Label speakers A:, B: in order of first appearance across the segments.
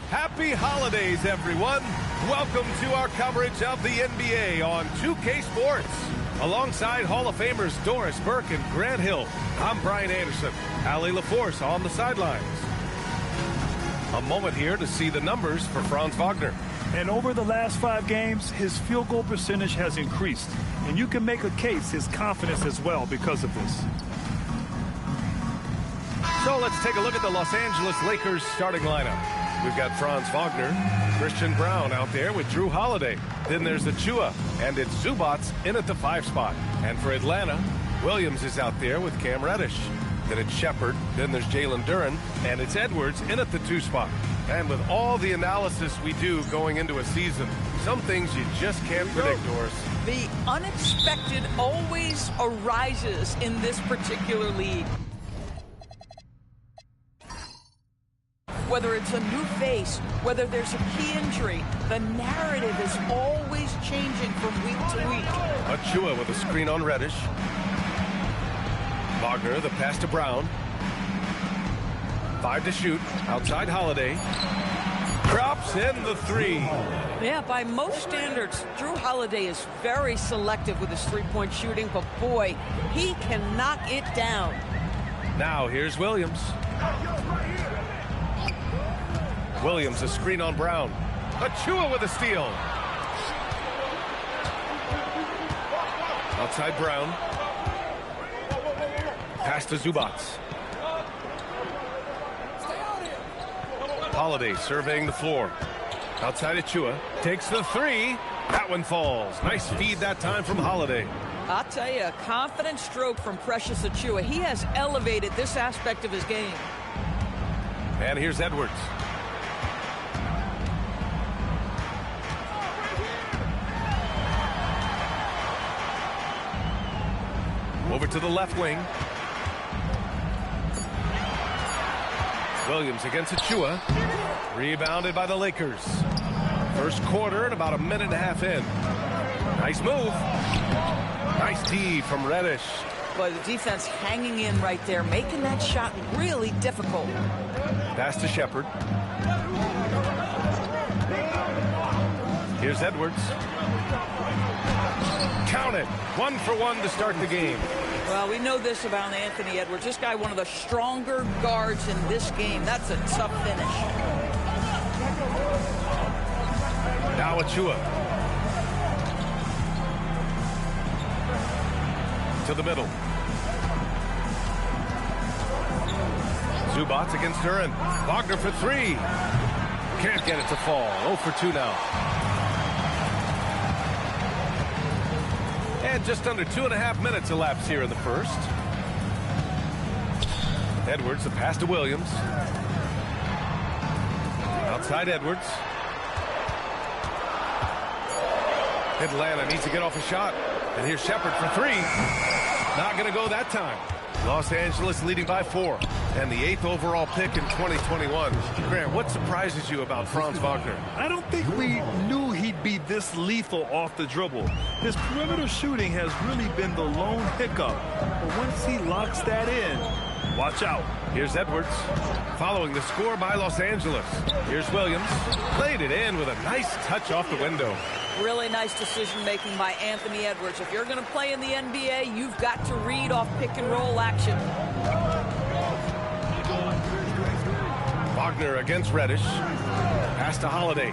A: Happy holidays, everyone. Welcome to our coverage of the NBA on 2K Sports. Alongside Hall of Famers Doris Burke and Grant Hill, I'm Brian Anderson. Allie LaForce on the sidelines. A moment here to see the numbers for Franz Wagner.
B: And over the last 5 games, his field goal percentage has increased. And you can make a case his confidence as well because of this.
A: So let's take a look at the Los Angeles Lakers starting lineup. We've got Franz Wagner, Christian Brown out there with Drew Holiday. Then there's Achua, and it's Zubats in at the 5 spot. And for Atlanta, Williams is out there with Cam Reddish. Then it's Shepard, then there's Jalen Duren, and it's Edwards in at the 2 spot. And with all the analysis we do going into a season, some things you just can't predict, Doris.
C: The unexpected always arises in this particular league. Whether it's a new face, whether there's a key injury, the narrative is always changing from week to week.
A: Achua with a screen on Reddish. Wagner, the pass to Brown. 5 to shoot. Outside Holiday. Drops in the 3.
C: Yeah, by most standards, Drew Holiday is very selective with his three-point shooting, but boy, he can knock it down.
A: Now here's Williams. Williams, a screen on Brown. Achua with a steal. Outside Brown. Pass to Zubats. Holiday surveying the floor. Outside Achua. Takes the 3. That one falls. Nice feed that time from Holiday.
C: I'll tell you, a confident stroke from Precious Achua. He has elevated this aspect of his game.
A: And here's Edwards. Over to the left wing. Williams against Achua. Rebounded by the Lakers. First quarter and about a minute and a half in. Nice move. Nice D from Reddish.
C: Boy, the defense hanging in right there, making that shot really difficult.
A: Pass to Shepard. Here's Edwards. Count it. 1 for 1 to start the game.
C: Well, we know this about Anthony Edwards. This guy, one of the stronger guards in this game. That's a tough finish.
A: Now Achua. To the middle. Zubats against Duren. Wagner for 3. Can't get it to fall. 0 for 2 now. And just under 2.5 minutes elapsed here in the first. Edwards, the pass to Williams. Outside Edwards. Atlanta needs to get off a shot. And here's Shepard for 3. Not going to go that time. Los Angeles leading by 4. And the 8th overall pick in 2021. Grant, what surprises you about Franz Wagner?
B: I don't think we knew he'd be this lethal off the dribble. His perimeter shooting has really been the lone hiccup. But once he locks that in, watch out.
A: Here's Edwards. Following the score by Los Angeles. Here's Williams. Played it in with a nice touch off the window.
C: Really nice decision-making by Anthony Edwards. If you're going to play in the NBA, you've got to read off pick-and-roll action.
A: Wagner against Reddish. Pass to Holiday.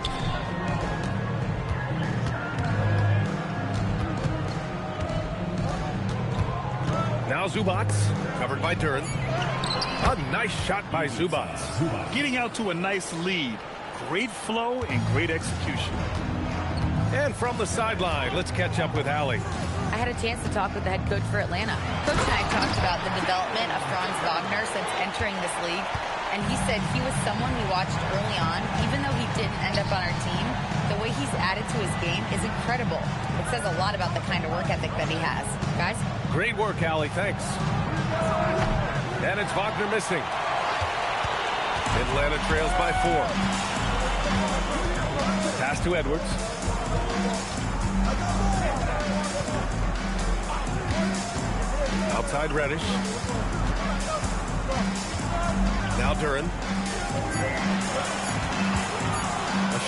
A: Now Zubats, covered by Duren. A nice shot by Zubats.
B: Getting out to a nice lead. Great flow and great execution.
A: And from the sideline, let's catch up with Allie.
D: I had a chance to talk with the head coach for Atlanta. Coach and I talked about the development of Franz Wagner since entering this league. And he said he was someone we watched early on. Even though he didn't end up on our team, the way he's added to his game is incredible. It says a lot about the kind of work ethic that he has. Guys?
A: Great work, Allie. Thanks. And it's Wagner missing. Atlanta trails by 4. Pass to Edwards. Outside Reddish. Now Duren.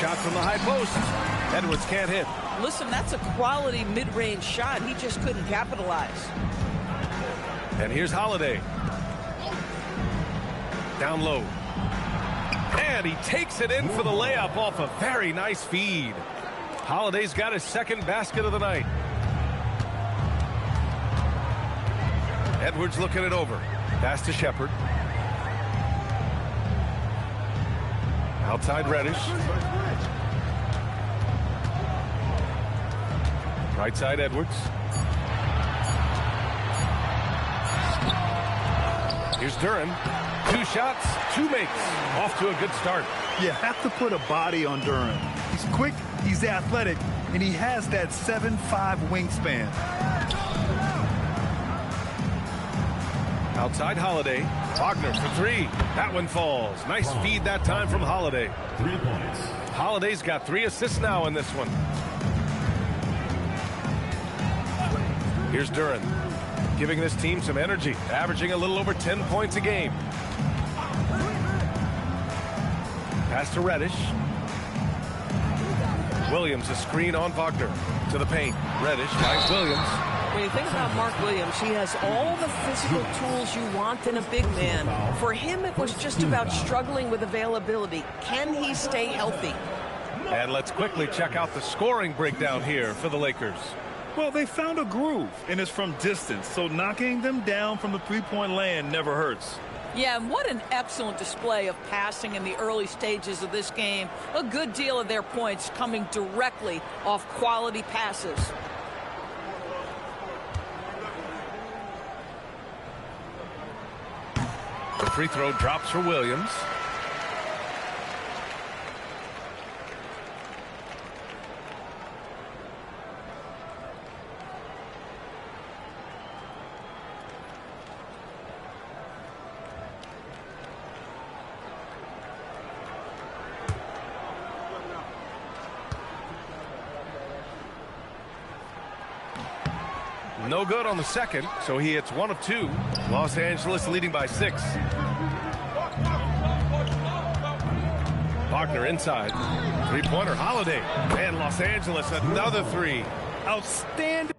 A: shot from the high post. Edwards can't hit.
C: Listen, that's a quality mid-range shot. He just couldn't capitalize.
A: And here's Holiday. Down low. And he takes it in for the layup off a very nice feed. Holiday's got his second basket of the night. Edwards looking it over. Pass to Shepard. Outside Reddish. Right side Edwards. Here's Duran. 2 shots, 2 makes. Off to a good start.
B: You have to put a body on Duran. He's quick, he's athletic, and he has that 7'5" wingspan.
A: Outside Holiday. Wagner for 3. That one falls. Nice feed that time from Holiday.
E: 3 points.
A: Holiday's got 3 assists now in this one. Here's Duran, giving this team some energy, averaging a little over 10 points a game. Pass to Reddish. Williams, a screen on Wagner. To the paint. Reddish finds Williams.
C: When you think about Mark Williams, he has all the physical tools you want in a big man. For him, it was just about struggling with availability. Can he stay healthy?
A: And let's quickly check out the scoring breakdown here for the Lakers.
B: Well, they found a groove, and it's from distance, so knocking them down from the three-point land never hurts.
C: Yeah, and what an excellent display of passing in the early stages of this game. A good deal of their points coming directly off quality passes.
A: The free throw drops for Williams. No good on the second, so he hits 1 of 2. Los Angeles leading by 6. Wagner inside. Three-pointer Holiday. And Los Angeles another 3.
B: Outstanding.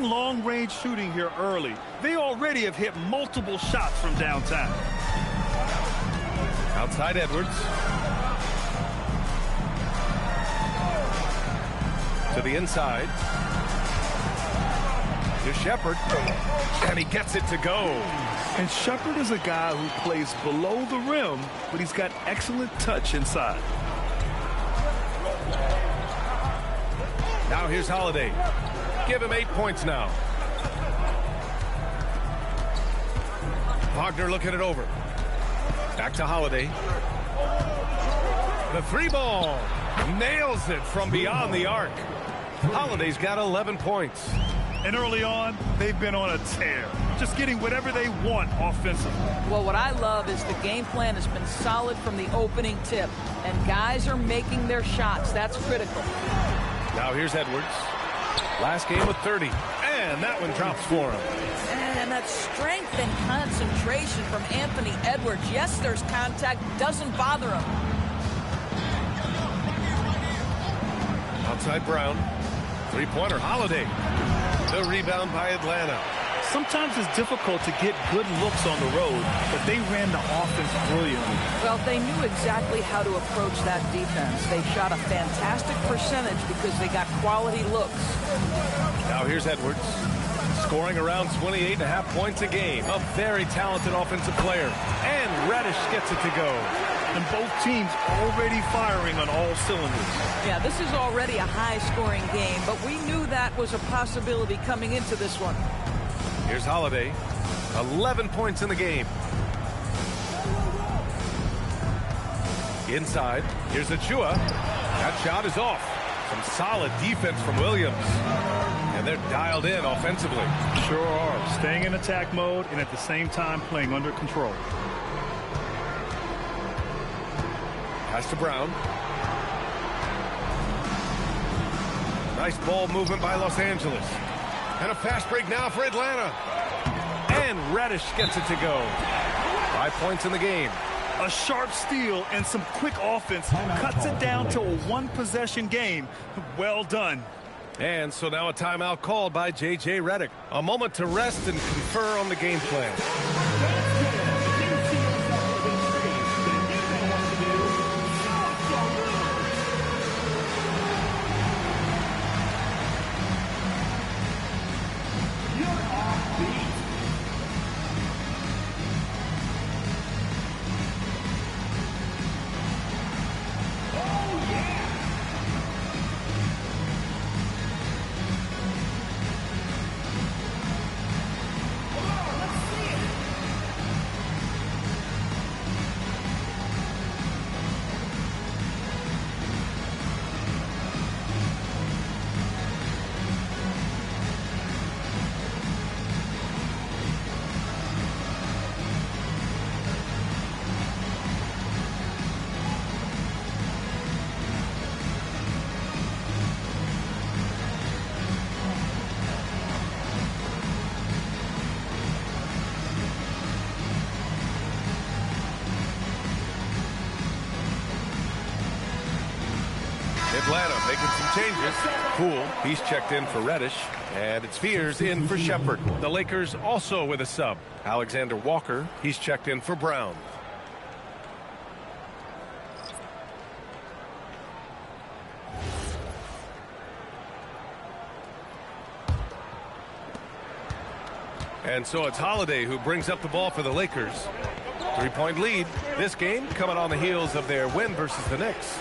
B: getting long-range shooting here early. They already have hit multiple shots from downtown.
A: Outside Edwards. To the inside. To Shepard. And he gets it to go.
B: And Shepard is a guy who plays below the rim, but he's got excellent touch inside.
A: Now here's Holiday. Give him 8 points now. Wagner looking it over. Back to Holiday. The 3-ball. Nails it from beyond the arc. Holiday's got 11 points.
B: And early on, they've been on a tear. Just getting whatever they want offensively.
C: Well, what I love is the game plan has been solid from the opening tip. And guys are making their shots. That's critical.
A: Now here's Edwards. Last game with 30. And that one drops for him.
C: And that strength and concentration from Anthony Edwards. Yes, there's contact. Doesn't bother him.
A: Outside Brown. Three-pointer Holiday. The rebound by Atlanta.
B: Sometimes it's difficult to get good looks on the road, but they ran the offense brilliantly.
C: Well, they knew exactly how to approach that defense. They shot a fantastic percentage because they got quality looks.
A: Now here's Edwards. Scoring around 28.5 points a game. A very talented offensive player. And Reddish gets it to go.
B: And both teams already firing on all cylinders.
C: Yeah, this is already a high-scoring game, but we knew that was a possibility coming into this one.
A: Here's Holiday. 11 points in the game. Inside. Here's Achua. That shot is off. Some solid defense from Williams. And they're dialed in offensively.
B: Sure are. Staying in attack mode and at the same time playing under control.
A: Pass to Brown. Nice ball movement by Los Angeles. And a fast break now for Atlanta. And Reddish gets it to go. 5 points in the game.
B: A sharp steal and some quick offense cuts it down to a one-possession game. Well done.
A: And so now a timeout called by J.J. Redick. A moment to rest and confer on the game plan. Atlanta making some changes. Poole, he's checked in for Reddish. And it's Fears in for Shepard. The Lakers also with a sub. Alexander Walker, he's checked in for Brown. And so it's Holiday who brings up the ball for the Lakers. 3-point lead. This game coming on the heels of their win versus the Knicks.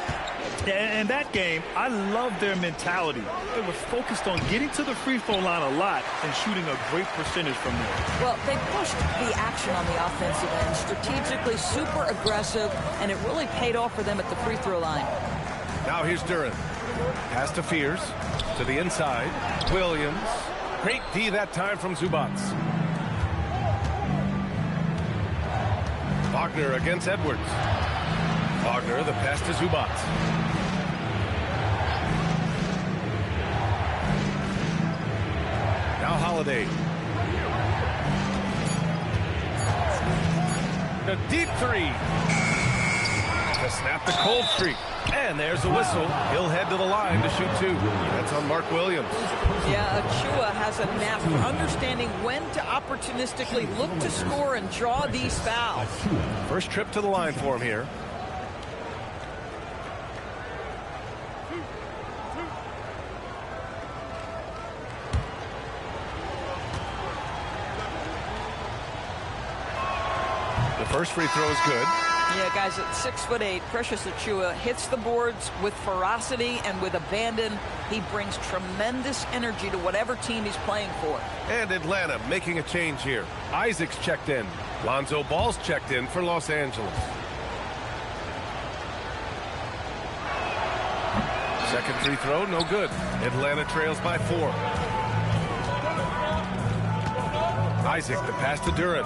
B: And that game, I love their mentality. They were focused on getting to the free throw line a lot and shooting a great percentage from there.
C: Well, they pushed the action on the offensive end, strategically super aggressive, and it really paid off for them at the free throw line.
A: Now here's Duren. Pass to Fears. To the inside. Williams. Great D that time from Zubac. Wagner against Edwards. Wagner, the pass to Zubac. Now Holiday. A deep three. To snap the cold streak. And there's the whistle. He'll head to the line to shoot 2. That's on Mark Williams.
C: Yeah, Achua has a knack for understanding when to opportunistically look to score and draw these fouls.
A: First trip to the line for him here. The first free throw is good.
C: Yeah, guys, at 6'8", Precious Achua hits the boards with ferocity and with abandon. He brings tremendous energy to whatever team he's playing for.
A: And Atlanta making a change here. Isaac's checked in. Lonzo Ball's checked in for Los Angeles. Second free throw, no good. Atlanta trails by 4. Isaac, the pass to Duran.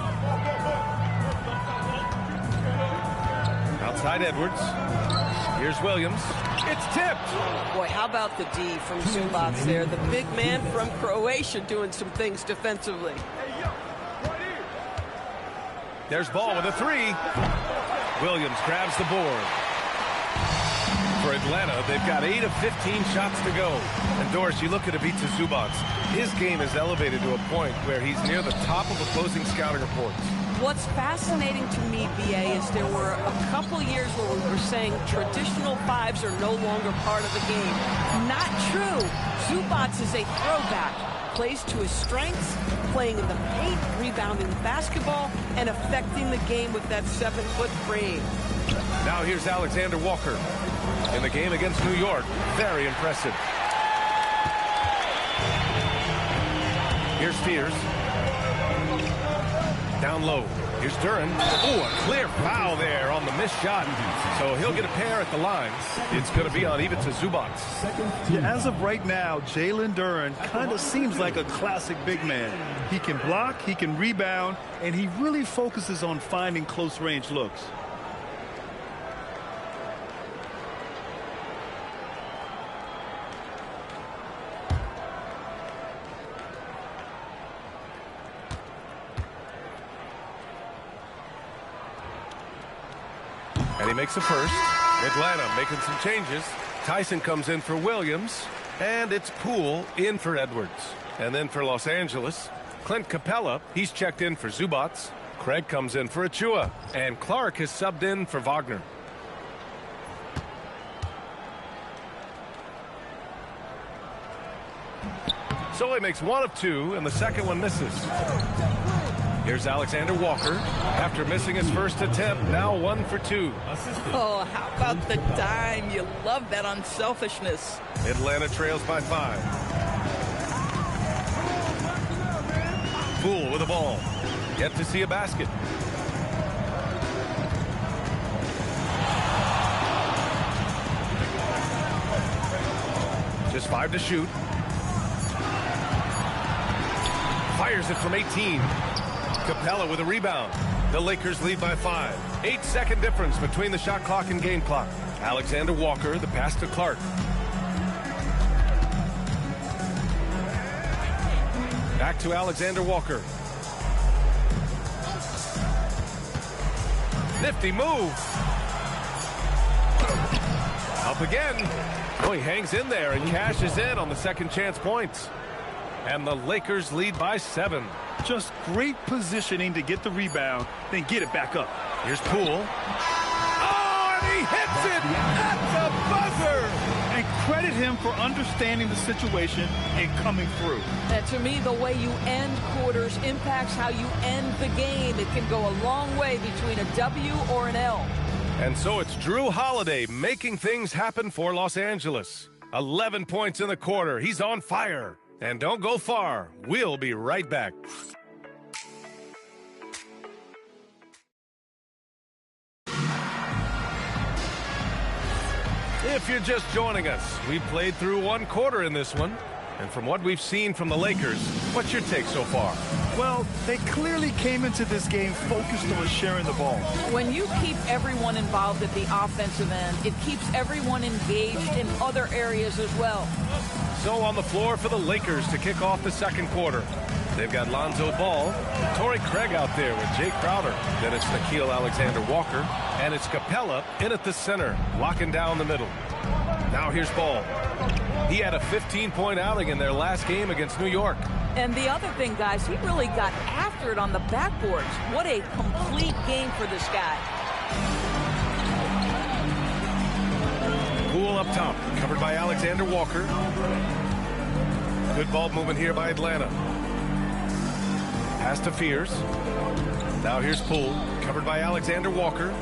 A: Outside Edwards. Here's Williams. It's tipped.
C: Boy, how about the D from Zubac there? The big man from Croatia doing some things defensively.
A: There's Ball with a 3. Williams grabs the board. For Atlanta, they've got 8 of 15 shots to go. And Doris, you look at Ivica Zubac. His game is elevated to a point where he's near the top of opposing scouting reports.
C: What's fascinating to me, BA, is there were a couple years where we were saying traditional 5s are no longer part of the game. Not true. Zubac is a throwback. Plays to his strengths, playing in the paint, rebounding the basketball, and affecting the game with that 7-foot frame.
A: Now here's Alexander Walker. In the game against New York, very impressive. Here's Spears. Down low. Here's Duran. Oh, a clear foul there on the missed shot. So he'll get a pair at the line. It's going to be on Ivica Zubac.
B: Yeah, as of right now, Jalen Duran kind of seems like a classic big man. He can block, he can rebound, and he really focuses on finding close-range looks.
A: And he makes the first. Atlanta making some changes. Tyson comes in for Williams. And it's Poole in for Edwards. And then for Los Angeles, Clint Capella, he's checked in for Zubac. Craig comes in for Achua. And Clark is subbed in for Wagner. So he makes 1 of 2, and the second one misses. Here's Alexander Walker. After missing his first attempt, now 1 for 2.
C: Oh, how about the dime? You love that unselfishness.
A: Atlanta trails by 5. Poole with the ball. Yet to see a basket. Just 5 to shoot. Fires it from 18. Capella with a rebound. The Lakers lead by 5. 8-second difference between the shot clock and game clock. Alexander Walker, the pass to Clark. Back to Alexander Walker. Nifty move. Up again. Oh, he hangs in there and cashes in on the second chance points. And the Lakers lead by 7.
B: Just great positioning to get the rebound, then get it back up.
A: Here's Poole. Oh, and he hits it at the buzzer.
B: And credit him for understanding the situation and coming through.
C: And to me, the way you end quarters impacts how you end the game. It can go a long way between a W or an L.
A: And so it's Drew Holiday making things happen for Los Angeles. 11 points in the quarter. He's on fire. And don't go far. We'll be right back. If you're just joining us, we played through 1 quarter in this one. And from what we've seen from the Lakers, what's your take so far?
B: Well, they clearly came into this game focused on sharing the ball.
C: When you keep everyone involved at the offensive end, it keeps everyone engaged in other areas as well.
A: So on the floor for the Lakers to kick off the second quarter. They've got Lonzo Ball, Torrey Craig out there with Jay Crowder. Then it's Nickeil Alexander-Walker, and it's Capella in at the center, locking down the middle. Now here's Ball. He had a 15-point outing in their last game against New York.
C: And the other thing, guys, he really got after it on the backboards. What a complete game for this guy.
A: Poole up top, covered by Alexander-Walker. Good ball movement here by Atlanta. Pass to Fears. Now here's Poole, covered by Alexander-Walker.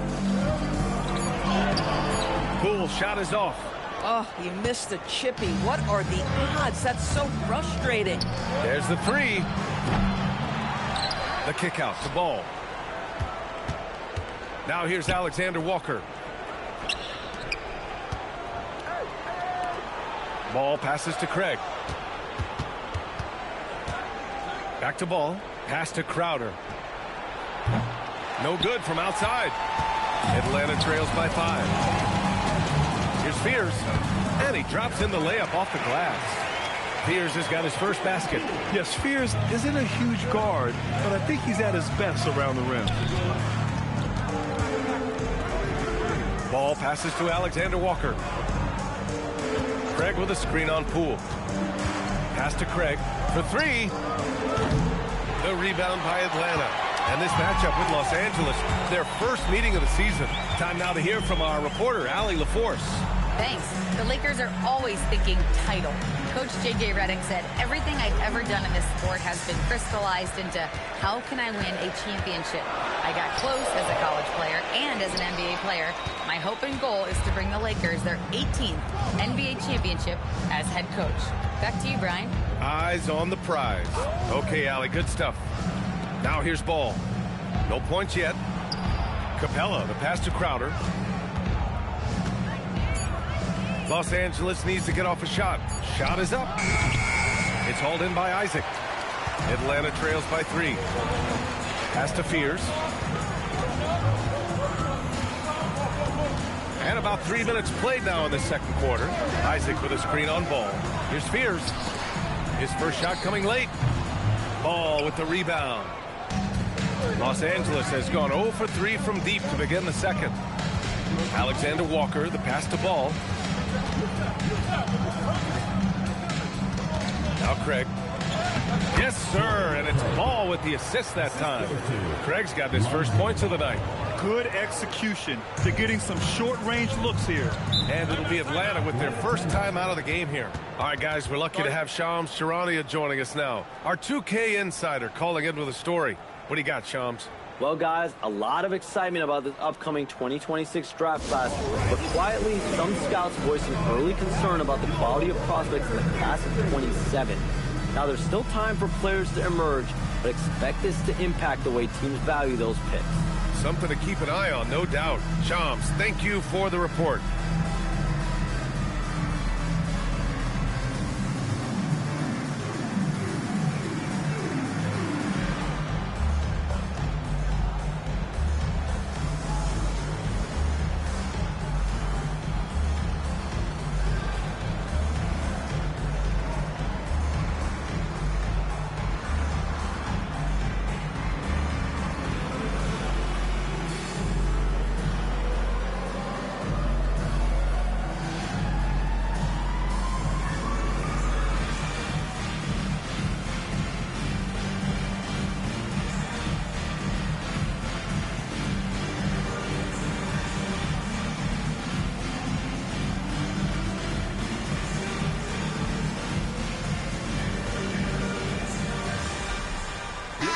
A: Poole shot is off.
C: Oh, he missed the chippy. What are the odds? That's so frustrating.
A: There's the three. The kick out to Ball. Now here's Alexander-Walker. Ball passes to Craig. Back to Ball. Pass to Crowder. No good from outside. Atlanta trails by 5. Here's Fears, and he drops in the layup off the glass. Fears has got his first basket.
B: Yes, Fears isn't a huge guard, but I think he's at his best around the rim.
A: Ball passes to Alexander-Walker. Craig with a screen on Poole. Pass to Craig for 3. The rebound by Atlanta. And this matchup with Los Angeles, their first meeting of the season. Time now to hear from our reporter, Allie LaForce.
D: Thanks. The Lakers are always thinking title. Coach J.J. Redick said, everything I've ever done in this sport has been crystallized into how can I win a championship. I got close as a college player and as an NBA player. My hope and goal is to bring the Lakers their 18th NBA championship as head coach. Back to you, Brian.
A: Eyes on the prize. Okay, Allie, good stuff. Now here's Ball. No points yet. Capella, the pass to Crowder. Los Angeles needs to get off a shot. Shot is up. It's hauled in by Isaac. Atlanta trails by 3. Pass to Fears. And about 3 minutes played now in the second quarter. Isaac with a screen on Ball. Here's Fears. His first shot coming late. Ball with the rebound. Los Angeles has gone 0 for 3 from deep to begin the second. Alexander-Walker, the pass to Ball. Now Craig. Yes, sir, and it's Ball with the assist that time. Craig's got his first points of the night.
B: Good execution. They're getting some short-range looks here.
A: And it'll be Atlanta with their first time out of the game here. All right, guys, we're lucky to have Shams Charania joining us now. Our 2K insider calling in with a story. What do you got, Shams?
E: Well, guys, a lot of excitement about this upcoming 2026 draft class, but quietly, some scouts voicing early concern about the quality of prospects in the class of 27. Now, there's still time for players to emerge, but expect this to impact the way teams value those picks.
A: Something to keep an eye on, no doubt. Shams, thank you for the report.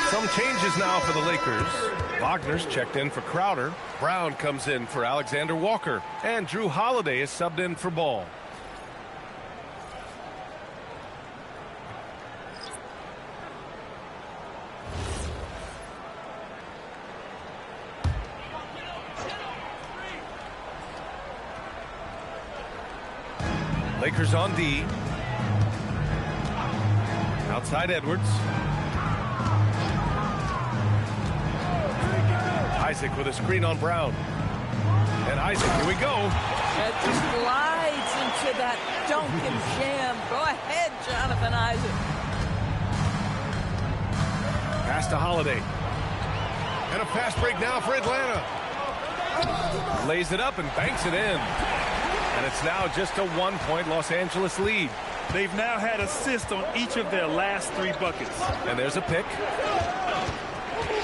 A: Some changes now for the Lakers. Wagner's checked in for Crowder. Brown comes in for Alexander-Walker. And Drew Holiday is subbed in for Ball. Lakers on D. Outside Edwards. Isaac with a screen on Brown. And Isaac, here we go.
C: It just glides into that dunk and jam. Go ahead, Jonathan Isaac.
A: Pass to Holiday. And a fast break now for Atlanta. Lays it up and banks it in. And it's now just a 1-point Los Angeles lead.
B: They've now had assists on each of their last 3 buckets.
A: And there's a pick.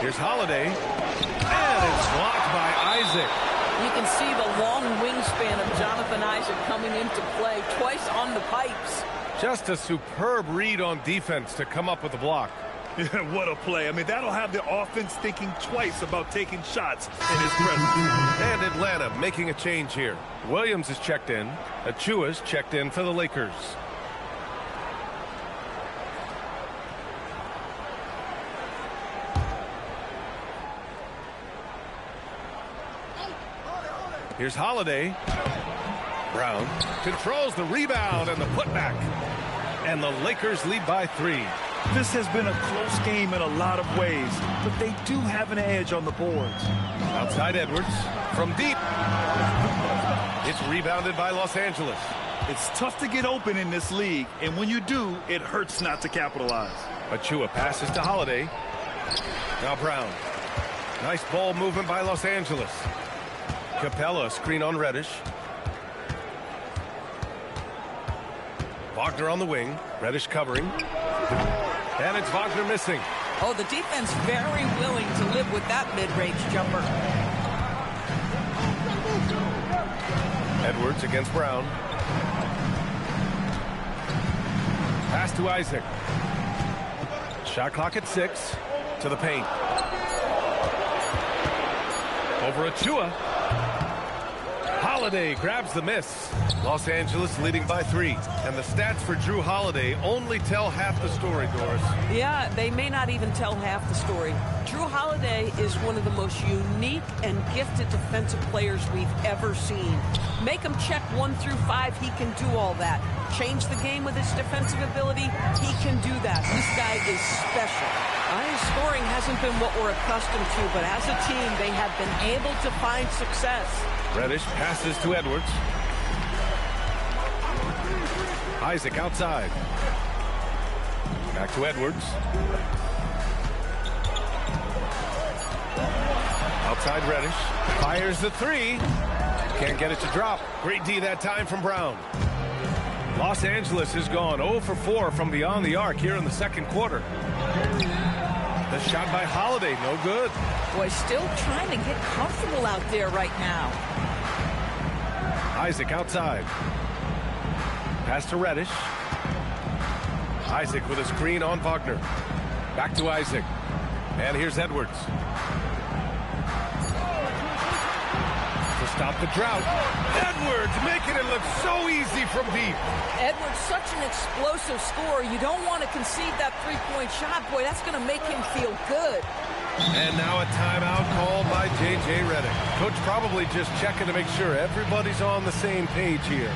A: Here's Holiday. And it's blocked by Isaac.
C: You can see the long wingspan of Jonathan Isaac coming into play twice on the pipes.
A: Just a superb read on defense to come up with the block.
B: What a play. I mean, that'll have the offense thinking twice about taking shots in his presence.
A: And Atlanta making a change here. Williams is checked in. Achua's checked in for the Lakers. Here's Holiday. Brown controls the rebound and the putback. And the Lakers lead by 3.
B: This has been a close game in a lot of ways, but they do have an edge on the boards.
A: Outside Edwards from deep. It's rebounded by Los Angeles.
B: It's tough to get open in this league, and when you do, it hurts not to capitalize.
A: Achua passes to Holiday. Now Brown. Nice ball movement by Los Angeles. Capella screen on Reddish. Wagner on the wing. Reddish covering. And it's Wagner missing.
C: Oh, the defense very willing to live with that mid-range jumper.
A: Edwards against Brown. Pass to Isaac. Shot clock at 6. To the paint. Over Achua. Holiday grabs the miss. Los Angeles leading by 3. And the stats for Drew Holiday only tell half the story, Doris.
C: Yeah, they may not even tell half the story. Drew Holiday is one of the most unique and gifted defensive players we've ever seen. Make him check 1 through 5, he can do all that. Change the game with his defensive ability, he can do that. This guy is special. His scoring hasn't been what we're accustomed to, but as a team, they have been able to find success.
A: Reddish passes to Edwards. Isaac outside. Back to Edwards. Outside Reddish. Fires the 3. Can't get it to drop. Great D that time from Brown. Los Angeles has gone 0 for 4 from beyond the arc here in the second quarter. The shot by Holiday, no good.
C: Boy, still trying to get comfortable out there right now.
A: Isaac outside. Pass to Reddish. Isaac with a screen on Wagner. Back to Isaac. And here's Edwards. To stop the drought. Edwards making it look so easy from deep.
C: Edwards, such an explosive scorer. You don't want to concede that three-point shot. Boy, that's going to make him feel good.
A: And now a timeout called by J.J. Redick. Coach probably just checking to make sure everybody's on the same page here.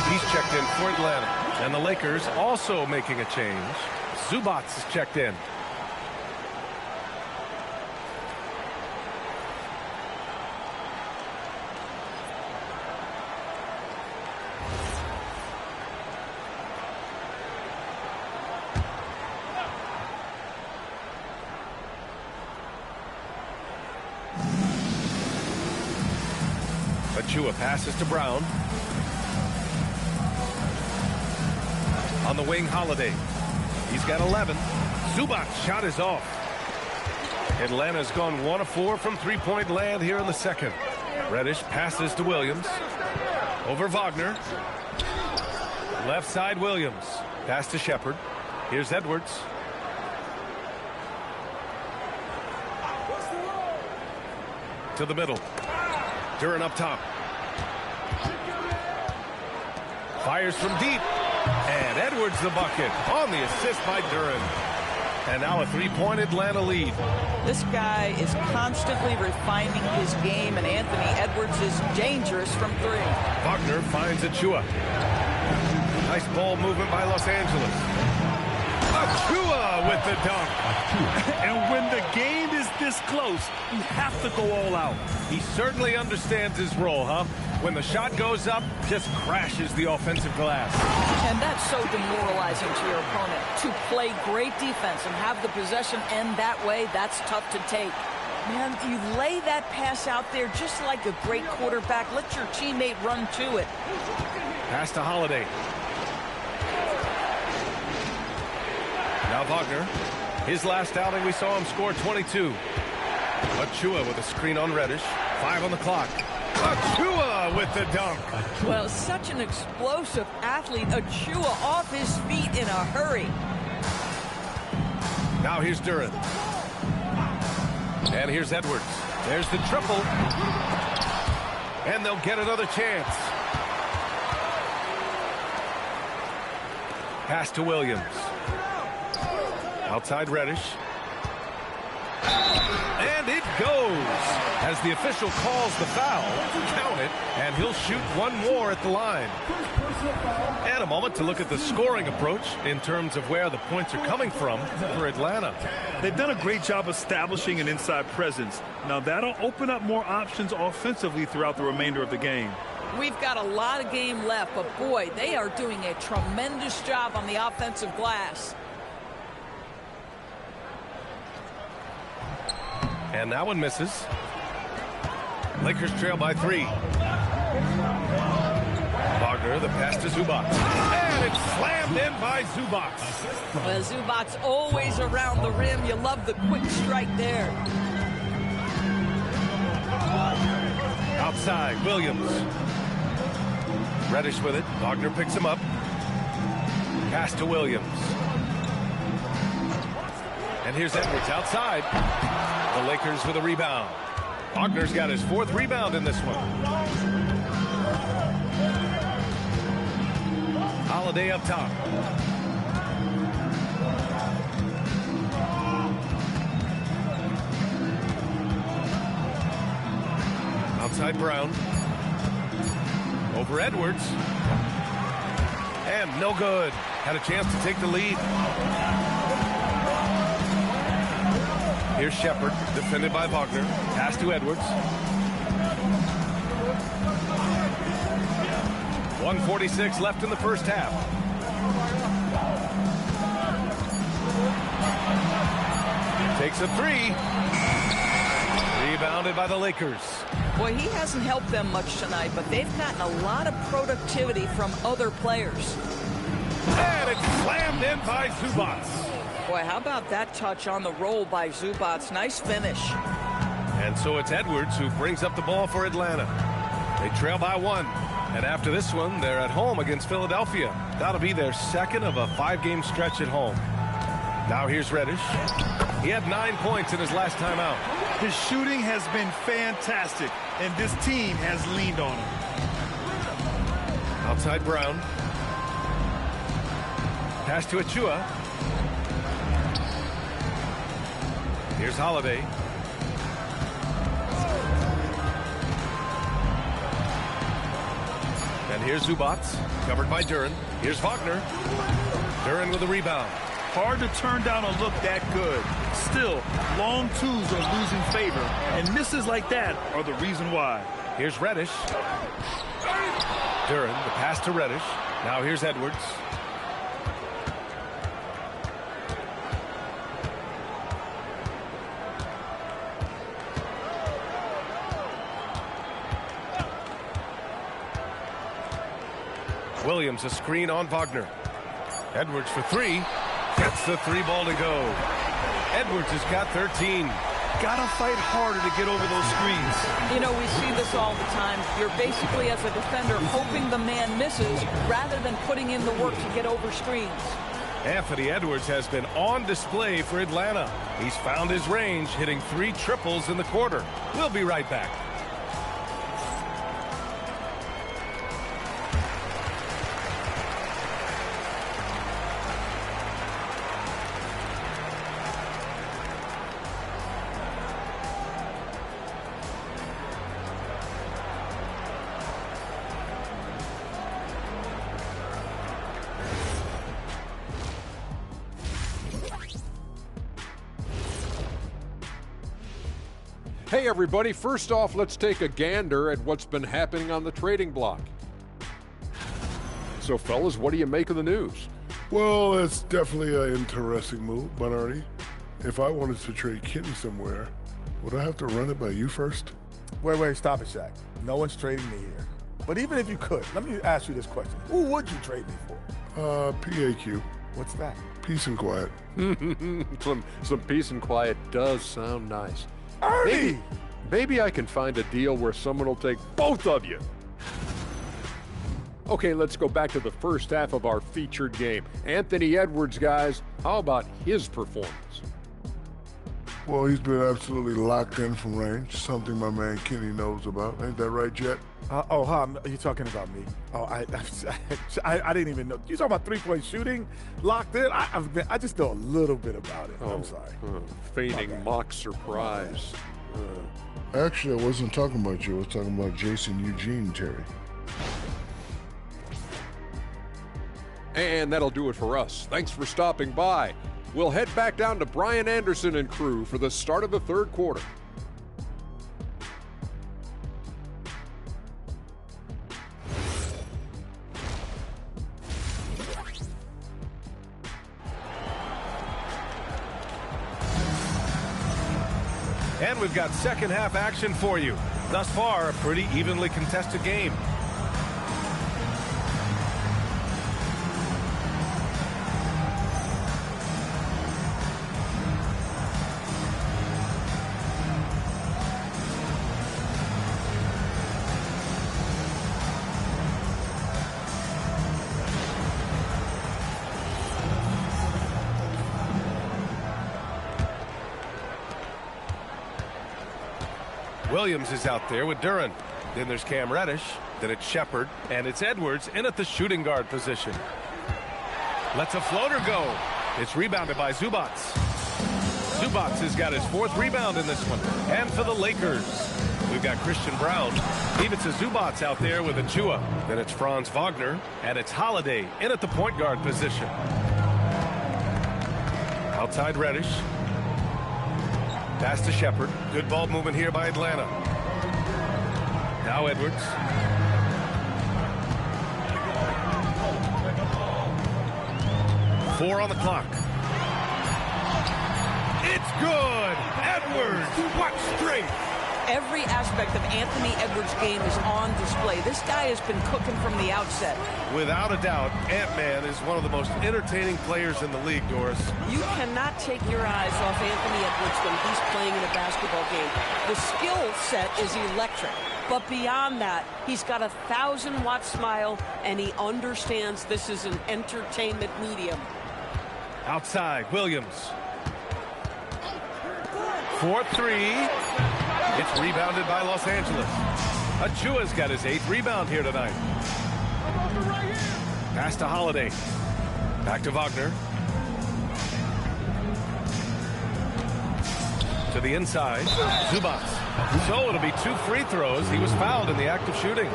A: He's checked in for Atlanta. And the Lakers also making a change. Zubac is checked in. Achua passes to Brown. On the wing, Holiday. He's got 11. Zubac's shot is off. Atlanta's gone 1 of 4 from three-point land here in the second. Reddish passes to Williams. Over Wagner. Left side, Williams. Pass to Shepard. Here's Edwards. To the middle. Duren up top. Fires from deep. And Edwards the bucket on the assist by Duren. And now a three-point Atlanta lead.
C: This guy is constantly refining his game, and Anthony Edwards is dangerous from three.
A: Wagner finds Achua. Nice ball movement by Los Angeles. Achua with the dunk.
B: And when the game is this close, you have to go all out.
A: He certainly understands his role, huh? When the shot goes up, just crashes the offensive glass.
C: And that's so demoralizing to your opponent. To play great defense and have the possession end that way, that's tough to take. Man, you lay that pass out there just like a great quarterback. Let your teammate run to it.
A: Pass to Holiday. Now Wagner. His last outing, we saw him score 22. Achua with a screen on Reddish. 5 on the clock. Achua with the dunk.
C: Well, such an explosive athlete. Achua off his feet in a hurry.
A: Now here's Duren. And here's Edwards. There's the triple. And they'll get another chance. Pass to Williams. Outside Reddish. And it goes. As the official calls the foul, count it, and he'll shoot one more at the line. And a moment to look at the scoring approach in terms of where the points are coming from for Atlanta.
B: They've done a great job establishing an inside presence. Now that'll open up more options offensively throughout the remainder of the game.
C: We've got a lot of game left, but boy, they are doing a tremendous job on the offensive glass.
A: And that one misses. Lakers trail by 3. Wagner, the pass to Zubac. And it's slammed in by Zubac.
C: Well, Zubac's always around the rim. You love the quick strike there.
A: Outside, Williams. Reddish with it. Wagner picks him up. Pass to Williams. And here's Edwards outside. The Lakers with a rebound. Wagner's got his 4th rebound in this one. Holiday up top. Outside Brown. Over Edwards. And no good. Had a chance to take the lead. Here's Shepard, defended by Wagner. Pass to Edwards. 1:46 left in the first half. Takes a 3. Rebounded by the Lakers.
C: Boy, he hasn't helped them much tonight, but they've gotten a lot of productivity from other players.
A: And it's slammed in by Zubac.
C: Boy, how about that touch on the roll by Zubac? Nice finish.
A: And so it's Edwards who brings up the ball for Atlanta. They trail by 1. And after this one, they're at home against Philadelphia. That'll be their second of a 5-game stretch at home. Now here's Reddish. He had 9 points in his last time out.
B: His shooting has been fantastic, and this team has leaned on him.
A: Outside Brown. Pass to Achua. Here's Holiday. And here's Zubac, covered by Duren. Here's Wagner. Duren with a rebound.
B: Hard to turn down a look that good. Still, long twos are losing favor, and misses like that are the reason why.
A: Here's Reddish. Duren, the pass to Reddish. Now here's Edwards. Williams a screen on Wagner. Edwards for three. Gets the three ball to go. Edwards has got 13.
B: Gotta fight harder to get over those screens.
C: You know, we see this all the time. You're basically, as a defender, hoping the man misses rather than putting in the work to get over screens.
A: Anthony Edwards has been on display for Atlanta. He's found his range, hitting 3 triples in the quarter. We'll be right back.
F: Hey everybody, first off, let's take a gander at what's been happening on the trading block. So fellas, what do you make of the news?
G: Well, it's definitely an interesting move, Bernardi. If I wanted to trade Kenny somewhere, would I have to run it by you first?
H: Wait, stop it, Shaq. No one's trading me here. But even if you could, let me ask you this question. Who would you trade me for?
G: PAQ.
H: What's that?
G: Peace and quiet.
F: some peace and quiet does sound nice.
H: Ernie!
F: Maybe I can find a deal where someone will take both of you. Okay, let's go back to the first half of our featured game. Anthony Edwards, guys, how about his performance?
G: Well, he's been absolutely locked in from range, something my man Kenny knows about. Ain't that right, Jet?
H: Are you talking about me? Oh, I didn't even know. You talking about three-point shooting? Locked in? I just know a little bit about it. I'm sorry.
F: Feigning mock surprise.
G: Actually, I wasn't talking about you. I was talking about Jason Eugene, Terry.
F: And that'll do it for us. Thanks for stopping by. We'll head back down to Brian Anderson and crew for the start of the third quarter.
A: And we've got second half action for you. Thus far, a pretty evenly contested game. Williams is out there with Duran. Then there's Cam Reddish. Then it's Shepard. And it's Edwards in at the shooting guard position. Lets a floater go. It's rebounded by Zubats. Zubats has got his 4th rebound in this one. And for the Lakers, we've got Christian Brown. Even to Zubats out there with Achua. Then it's Franz Wagner. And it's Holiday in at the point guard position. Outside Reddish. Pass to Shepard. Good ball movement here by Atlanta. Now Edwards. Four on the clock. It's good. Edwards. What strength.
C: Every aspect of Anthony Edwards' game is on display. This guy has been cooking from the outset.
A: Without a doubt, Ant-Man is one of the most entertaining players in the league, Doris.
C: You cannot take your eyes off Anthony Edwards when he's playing in a basketball game. The skill set is electric. But beyond that, he's got a 1,000-watt smile, and he understands this is an entertainment medium.
A: Outside, Williams. 4-3. It's rebounded by Los Angeles. Achua's got his 8th rebound here tonight. Pass to Holiday. Back to Wagner. To the inside. Zubats. So it'll be 2 free throws. He was fouled in the act of shooting.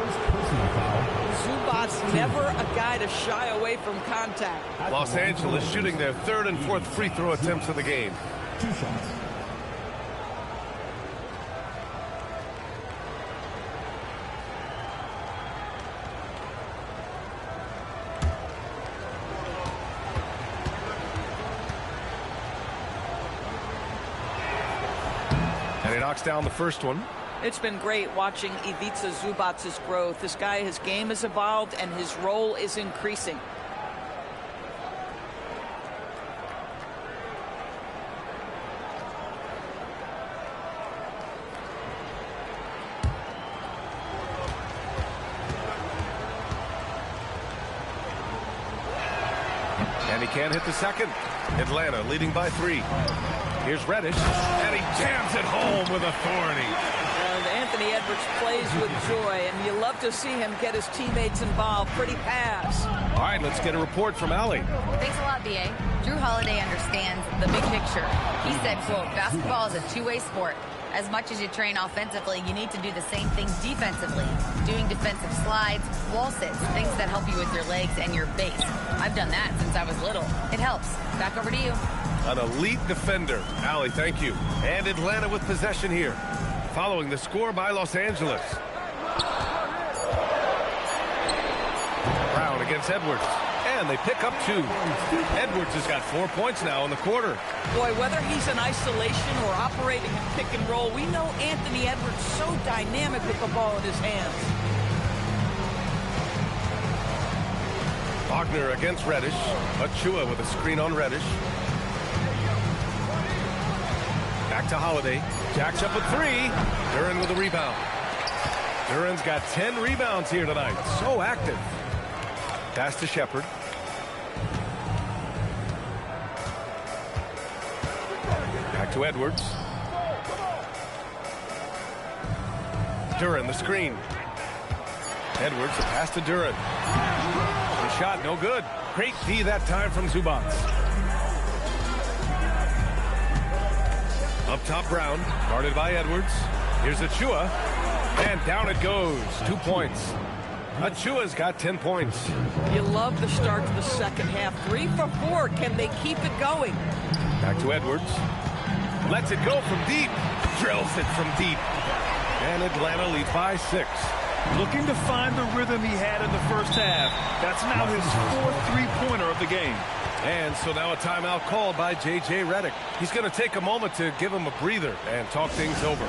C: Zubats never a guy to shy away from contact.
A: Los Angeles shooting their 3rd and 4th free throw attempts of the game.
I: 2 shots.
A: And he knocks down the first one.
C: It's been great watching Ivica Zubac's growth. This guy, his game has evolved and his role is increasing.
A: And he can't hit the second. Atlanta leading by 3. Here's Reddish, and he jams it home with authority.
C: And Anthony Edwards plays with joy, and you love to see him get his teammates involved. Pretty pass.
A: All right, let's get a report from Allie.
D: Thanks a lot, B.A. Drew Holiday understands the big picture. He said, quote, basketball is a two-way sport. As much as you train offensively, you need to do the same things defensively. Doing defensive slides, wall sits, things that help you with your legs and your base. I've done that since I was little. It helps. Back over to you.
A: An elite defender. Allie, thank you. And Atlanta with possession here. Following the score by Los Angeles. Brown against Edwards. And they pick up 2. Edwards has got 4 points now in the quarter.
C: Boy, whether he's in isolation or operating in pick and roll, we know Anthony Edwards so dynamic with the ball in his hands.
A: Wagner against Reddish. Achua with a screen on Reddish. Back to Holiday. Jacks up with 3. Duren with a rebound. Duren's got 10 rebounds here tonight. So active. Pass to Shepard. Back to Edwards. Duren, the screen. Edwards, the pass to Duren. The shot, no good. Great D that time from Zubac. Up top, Brown, guarded by Edwards. Here's Achua, and down it goes. 2 points. Achua's got 10 points.
C: You love the start to the second half. 3 for 4. Can they keep it going?
A: Back to Edwards. Lets it go from deep. Drills it from deep. And Atlanta leads by 6.
B: Looking to find the rhythm he had in the first half. That's now his 4th three-pointer of the game.
A: And so now a timeout called by J.J. Redick. He's going to take a moment to give him a breather and talk things over.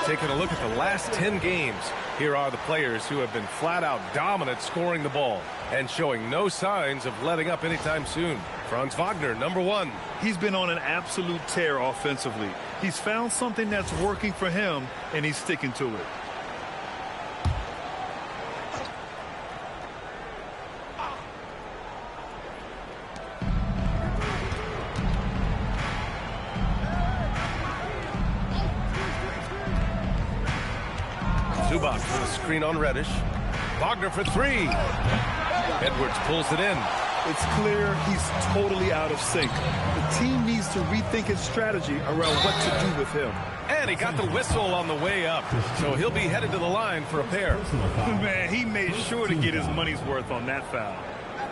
A: Taking a look at the last 10 games, here are the players who have been flat out dominant scoring the ball and showing no signs of letting up anytime soon. Franz Wagner, number 1.
B: He's been on an absolute tear offensively. He's found something that's working for him, and he's sticking to it.
A: Zubac with a screen on Reddish. Wagner for 3. Edwards pulls it in.
B: It's clear he's totally out of sync. The team needs to rethink its strategy around what to do with him.
A: And he got the whistle on the way up, so he'll be headed to the line for a pair.
B: Man, he made sure to get his money's worth on that foul.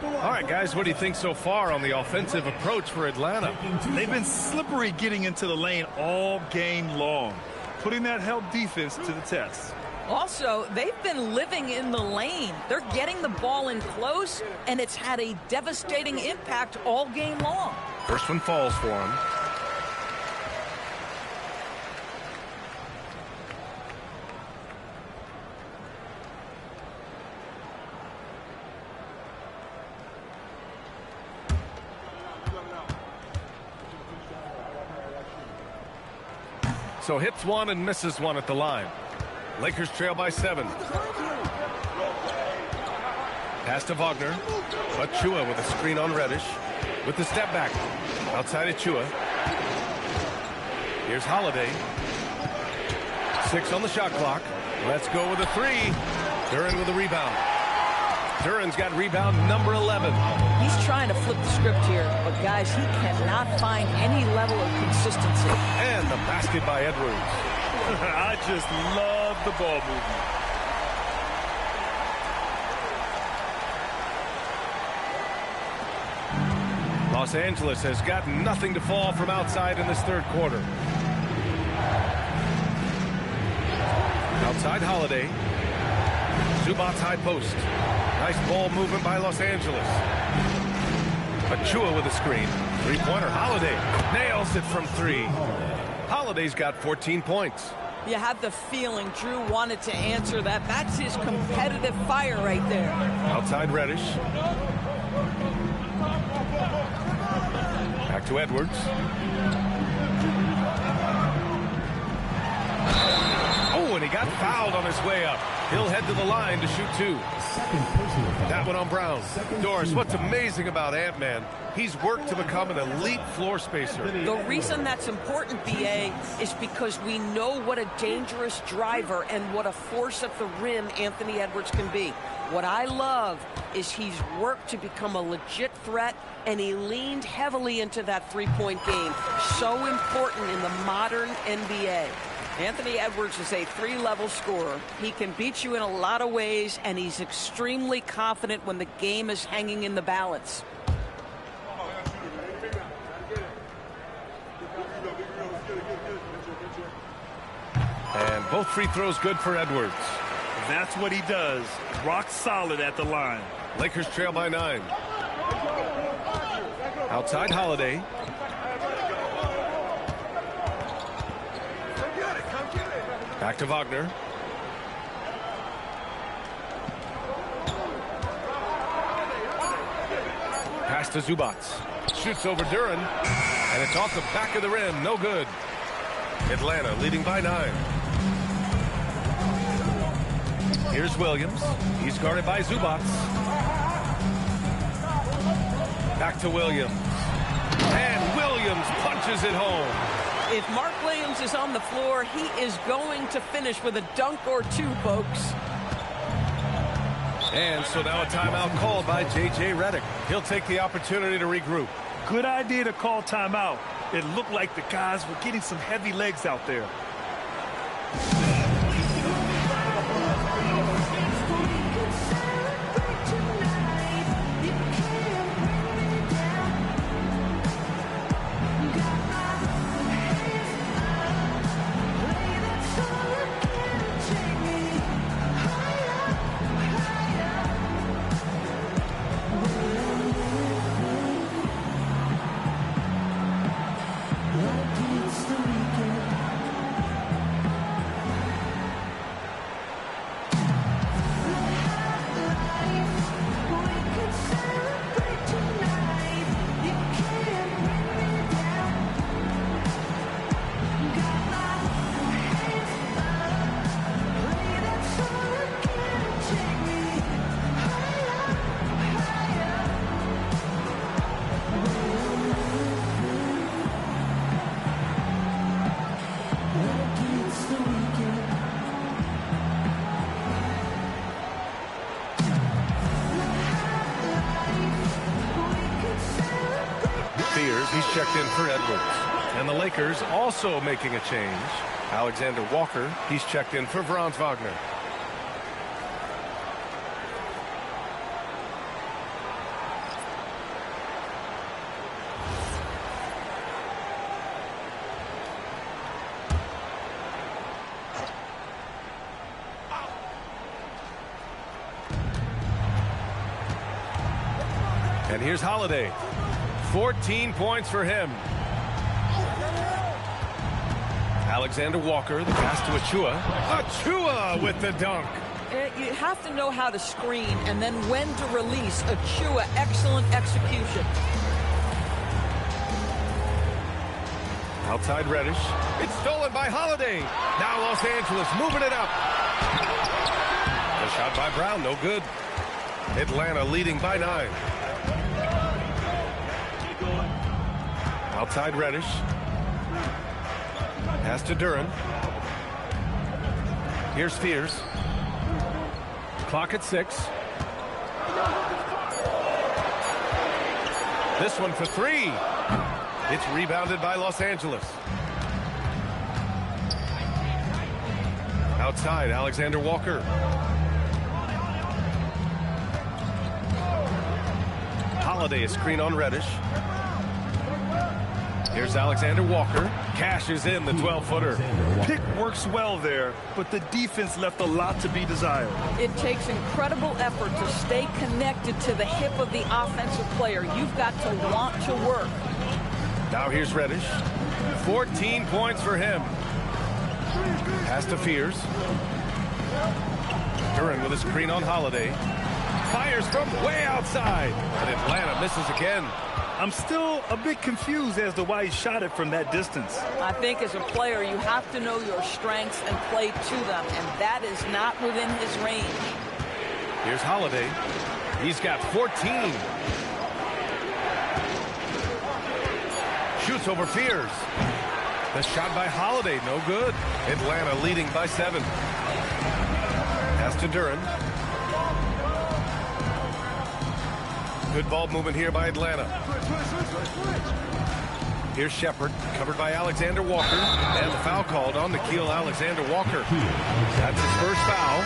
A: All right, guys, what do you think so far on the offensive approach for Atlanta?
B: They've been slippery getting into the lane all game long, putting that help defense to the test.
C: Also, they've been living in the lane. They're getting the ball in close, and it's had a devastating impact all game long.
A: First one falls for him. So hits one and misses one at the line. Lakers trail by 7. Pass to Wagner. Achua with a screen on Reddish. With the step back. Outside Achua. Here's Holiday. 6 on the shot clock. Let's go with a 3. Duren with a rebound. Duren's got rebound number 11.
C: He's trying to flip the script here, but guys, he cannot find any level of consistency.
A: And the basket by Edwards.
B: I just love the ball movement.
A: Los Angeles has got nothing to fall from outside in this third quarter. Outside Holiday. Zubac's high post. Nice ball movement by Los Angeles. Achua with a screen. Three-pointer. Holiday nails it from 3. Holiday's got 14 points.
C: You have the feeling Drew wanted to answer that. That's his competitive fire right there.
A: Outside Reddish. Back to Edwards. Oh, and he got fouled on his way up. He'll head to the line to shoot 2. That one on Brown. Doris, what's amazing about Ant-Man, he's worked to become an elite floor spacer.
C: The reason that's important, B.A., is because we know what a dangerous driver and what a force at the rim Anthony Edwards can be. What I love is he's worked to become a legit threat, and he leaned heavily into that three-point game. So important in the modern NBA. Anthony Edwards is a 3-level scorer. He can beat you in a lot of ways, and he's extremely confident when the game is hanging in the balance.
A: And both free throws good for Edwards.
B: That's what he does. Rock solid at the line.
A: Lakers trail by 9. Outside Holiday. Back to Wagner. Pass to Zubac. Shoots over Duren. And it's off the back of the rim. No good. Atlanta leading by 9. Here's Williams. He's guarded by Zubac. Back to Williams. And Williams punches it home.
C: If Mark Williams is on the floor, he is going to finish with a dunk or 2, folks.
A: And so now a timeout called by J.J. Redick. He'll take the opportunity to regroup.
B: Good idea to call timeout. It looked like the guys were getting some heavy legs out there.
A: He's checked in for Edwards. And the Lakers also making a change. Alexander Walker, he's checked in for Franz Wagner. And here's Holiday. 14 points for him. Alexander Walker, the pass to Achua. Achua with the dunk.
C: You have to know how to screen and then when to release. Achua, excellent execution.
A: Outside Reddish. It's stolen by Holiday. Now Los Angeles moving it up. The shot by Brown, no good. Atlanta leading by 9. Outside Reddish. Pass to Duran. Here's Fears. Clock at 6. This one for 3. It's rebounded by Los Angeles. Outside, Alexander Walker. Holiday, a screen on Reddish. Here's Alexander Walker. Cashes in the 12-footer.
B: Pick works well there, but the defense left a lot to be desired.
C: It takes incredible effort to stay connected to the hip of the offensive player. You've got to want to work.
A: Now here's Reddish. 14 points for him. Pass to Fears. Duran with a screen on Holiday. Fires from way outside. But Atlanta misses again.
B: I'm still a bit confused as to why he shot it from that distance.
C: I think as a player, you have to know your strengths and play to them, and that is not within his range.
A: Here's Holiday. He's got 14. Shoots over Fears. The shot by Holiday, no good. Atlanta leading by 7. Pass to Duran. Good ball movement here by Atlanta. Here's Shepard, covered by Alexander Walker, and the foul called on Nickeil Alexander-Walker. That's his first foul.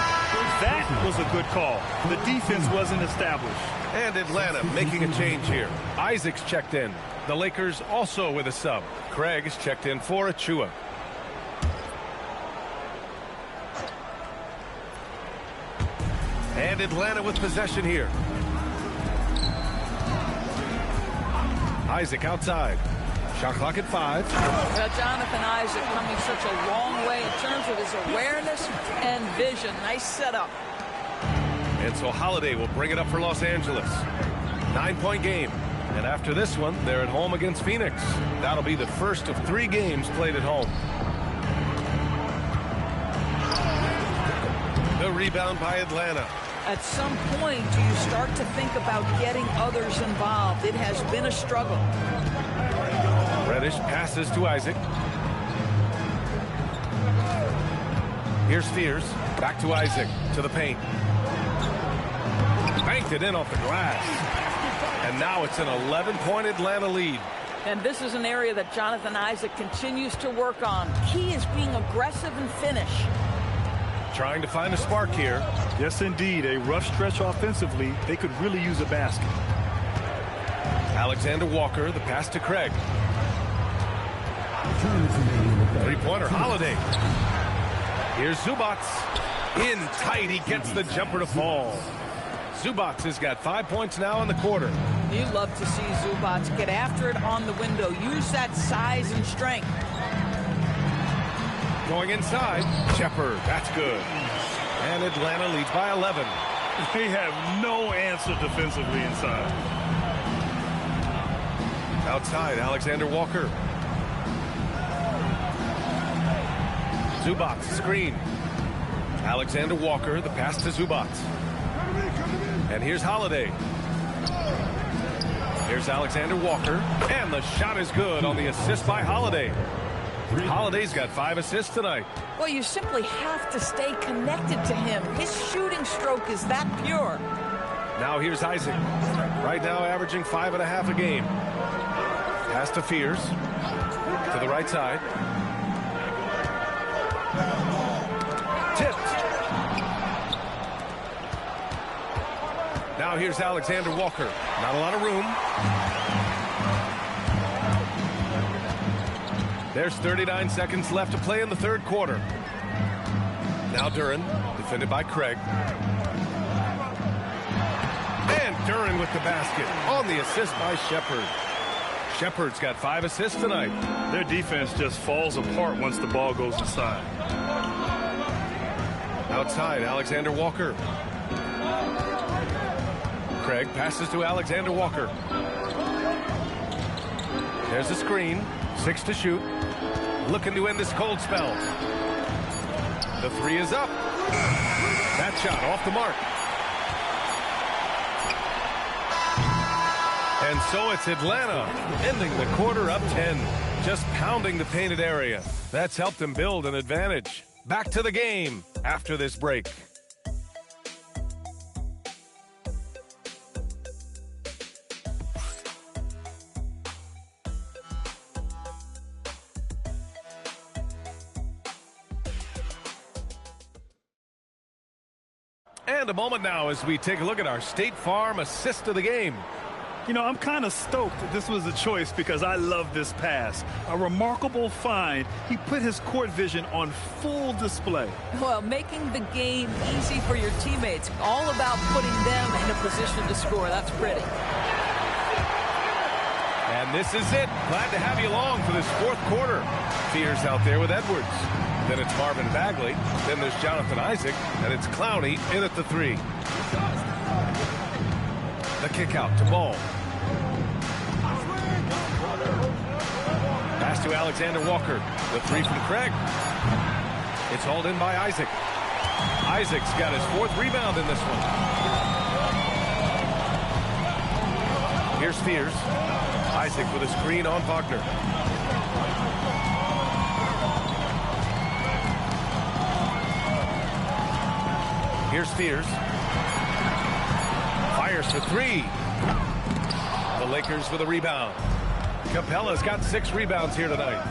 B: That was a good call. The defense wasn't established.
A: And Atlanta making a change here. Isaac's checked in. The Lakers also with a sub. Craig is checked in for Achua. And Atlanta with possession here. Isaac outside. Shot clock at 5.
C: Jonathan Isaac coming such a long way in terms of his awareness and vision. Nice setup.
A: And so Holiday will bring it up for Los Angeles. 9-point game. And after this one, they're at home against Phoenix. That'll be the first of 3 games played at home. The rebound by Atlanta.
C: At some point, do you start to think about getting others involved? It has been a struggle.
A: Reddish passes to Isaac. Here's Fears. Back to Isaac. To the paint. Banked it in off the glass. And now it's an 11-point Atlanta lead.
C: And this is an area that Jonathan Isaac continues to work on. Key is being aggressive and finish.
A: Trying to find a spark here.
B: Yes, indeed. A rough stretch offensively. They could really use a basket.
A: Alexander Walker, the pass to Craig. Three-pointer, Holiday. Here's Zubats. In tight, he gets the jumper to fall. Zubats has got 5 points now in the quarter.
C: You love to see Zubats get after it on the window. Use that size and strength.
A: Going inside, Shepard, that's good. And Atlanta leads by 11.
B: They have no answer defensively inside.
A: Outside, Alexander Walker. Zubats, screen. Alexander Walker, the pass to Zubats. And here's Holiday. Here's Alexander Walker. And the shot is good on the assist by Holiday. Holiday's got 5 assists tonight.
C: Well, you simply have to stay connected to him. His shooting stroke is that pure.
A: Now here's Isaac. Right now averaging 5.5 a game. Pass to Fears. To the right side. Tipped. Now here's Alexander Walker. Not a lot of room. There's 39 seconds left to play in the third quarter. Now Duran, defended by Craig. And Duran with the basket on the assist by Shepard. Shepard's got 5 assists tonight.
B: Their defense just falls apart once the ball goes inside.
A: Outside, Alexander Walker. Craig passes to Alexander Walker. There's a screen. 6 to shoot. Looking to end this cold spell. The 3 is up. That shot off the mark. And so it's Atlanta ending the quarter up 10. Just pounding the painted area. That's helped them build an advantage. Back to the game after this break. And a moment now as we take a look at our State Farm assist of the game.
B: You know, I'm kind of stoked that this was a choice because I love this pass. A remarkable find. He put his court vision on full display.
C: Well, making the game easy for your teammates. All about putting them in a position to score. That's pretty.
A: And this is it. Glad to have you along for this fourth quarter. Fears out there with Edwards. Then it's Marvin Bagley. Then there's Jonathan Isaac. And it's Clowney in at the 3. The kick out to Ball. Pass to Alexander Walker. The 3 from Craig. It's hauled in by Isaac. Isaac's got his 4th rebound in this one. Here's Fears. Isaac with a screen on Wagner. Here's Fears. Fires for 3. The Lakers with a rebound. Capella's got 6 rebounds here tonight.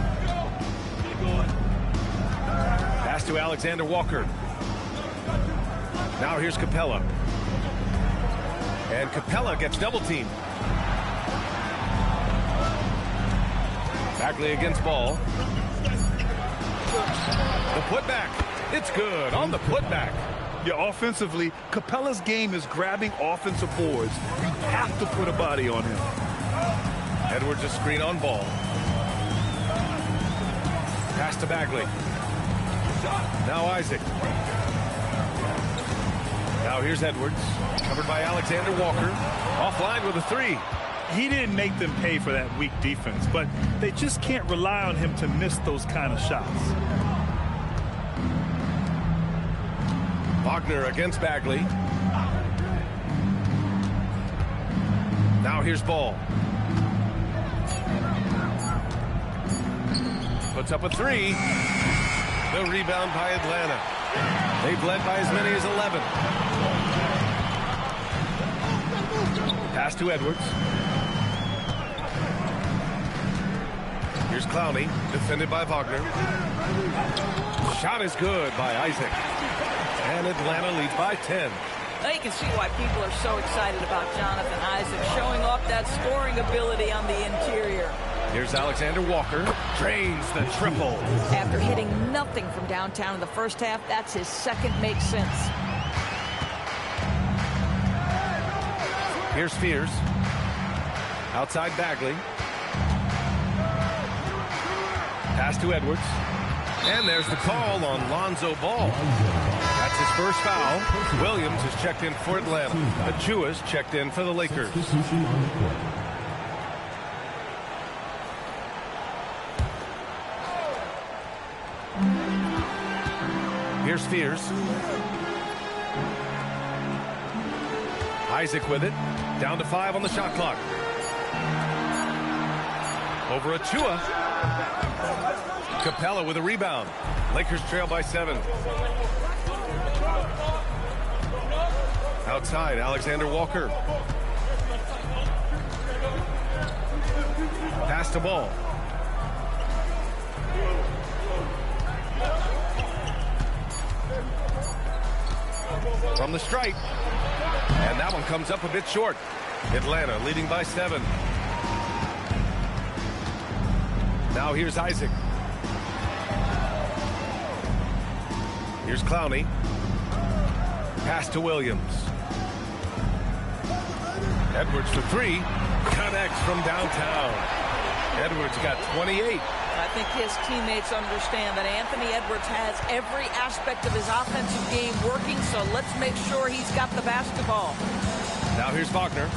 A: Pass to Alexander Walker. Now here's Capella. And Capella gets double teamed. Bagley against Ball. The putback. It's good on the putback.
B: Yeah, offensively, Capella's game is grabbing offensive boards. You have to put a body on him.
A: Edwards a screen on Ball. Pass to Bagley. Now Isaac. Now here's Edwards. Covered by Alexander Walker. Offline with a 3.
B: He didn't make them pay for that weak defense, but they just can't rely on him to miss those kind of shots.
A: Wagner against Bagley. Now here's Ball. Puts up a 3. The rebound by Atlanta. They've led by as many as 11. Pass to Edwards. Here's Clowney, defended by Wagner. Shot is good by Isaac. And Atlanta leads by 10.
C: Now you can see why people are so excited about Jonathan Isaac showing off that scoring ability on the interior.
A: Here's Alexander Walker. Drains the triple.
C: After hitting nothing from downtown in the first half, that's his second make since.
A: Here's Fears. Outside Bagley. Pass to Edwards. And there's the call on Lonzo Ball. That's his first foul. Williams is checked in for Atlanta. Achua's checked in for the Lakers. Here's Fears. Isaac with it. Down to 5 on the shot clock. Over Achua. Capella with a rebound. Lakers trail by 7. Outside, Alexander Walker. Pass to Ball. From the stripe. And that one comes up a bit short. Atlanta leading by 7. Now here's Isaac. Here's Clowney. Pass to Williams. Edwards for 3. Connects from downtown. Edwards got 28.
C: I think his teammates understand that Anthony Edwards has every aspect of his offensive game working, so let's make sure he's got the basketball.
A: Now here's Wagner.